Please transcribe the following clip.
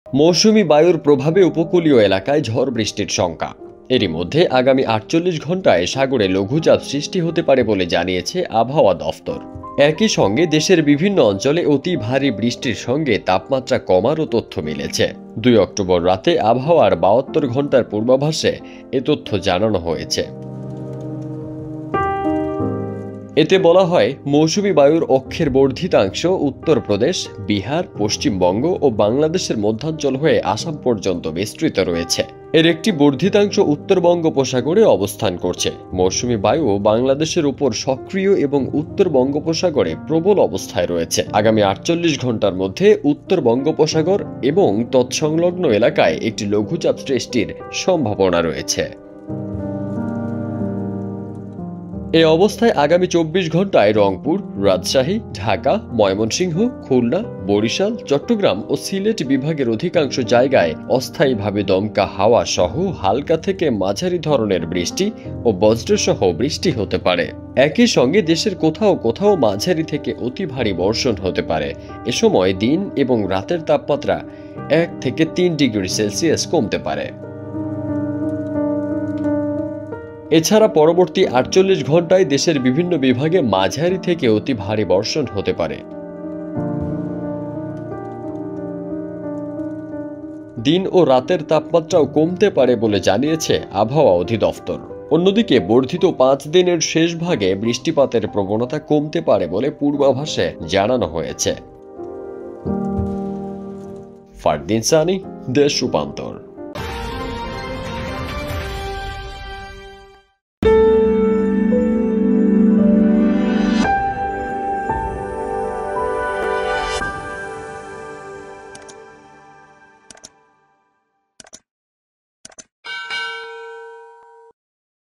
মৌসুমী বায়ুর প্রভাবে উপকূলীয় এলাকায় ঝড় বৃষ্টির শঙ্কা। এরই মধ্যে আগামী ৪৮ ঘন্টায় সাগরে লঘুচাপ সৃষ্টি হতে পারে বলে জানিয়েছে আবহাওয়া দফতর। একই সঙ্গে দেশের বিভিন্ন অঞ্চলে অতি ভারী বৃষ্টির সঙ্গে তাপমাত্রা কমারও তথ্য মিলেছে। ২ অক্টোবর রাতে আবহাওয়ার ৭২ ঘন্টার পূর্বাভাসে এ তথ্য জানানো হয়েছে। এতে বলা হয়, মৌসুমী বায়ুর অক্ষের বর্ধিতাংশ উত্তরপ্রদেশ, বিহার, পশ্চিমবঙ্গ ও বাংলাদেশের মধ্যাঞ্চল হয়ে আসাম পর্যন্ত বিস্তৃত রয়েছে। এর একটি বর্ধিতাংশ উত্তর বঙ্গোপসাগরে অবস্থান করছে। মৌসুমী বায়ু বাংলাদেশের উপর সক্রিয় এবং উত্তর বঙ্গোপসাগরে প্রবল অবস্থায় রয়েছে। আগামী ৪৮ ঘন্টার মধ্যে উত্তর বঙ্গোপসাগর এবং তৎসংলগ্ন এলাকায় একটি লঘুচাপ সৃষ্টির সম্ভাবনা রয়েছে। এ অবস্থায় আগামী ২৪ ঘন্টায় রংপুর, রাজশাহী, ঢাকা, ময়মনসিংহ, খুলনা, বরিশাল, চট্টগ্রাম ও সিলেট বিভাগের অধিকাংশ জায়গায় অস্থায়ীভাবে দমকা হাওয়া সহ হালকা থেকে মাঝারি ধরনের বৃষ্টি ও বজ্রসহ বৃষ্টি হতে পারে। একই সঙ্গে দেশের কোথাও কোথাও মাঝারি থেকে অতি ভারী বর্ষণ হতে পারে। এ সময় দিন এবং রাতের তাপমাত্রা ১ থেকে ৩ ডিগ্রি সেলসিয়াস কমতে পারে। এছাড়া পরবর্তী ৪৮ ঘন্টায় দেশের বিভিন্ন বিভাগে মাঝারি থেকে অতি ভারী বর্ষণ হতে পারে। দিন ও রাতের তাপমাত্রাও কমতে পারে বলে জানিয়েছে আবহাওয়া অধিদপ্তর। অন্যদিকে বর্ধিত ৫ দিনের শেষ ভাগে বৃষ্টিপাতের প্রবণতা কমতে পারে বলে পূর্বাভাসে জানানো হয়েছে। ফারদিন সানি, দেশ রূপান্তর।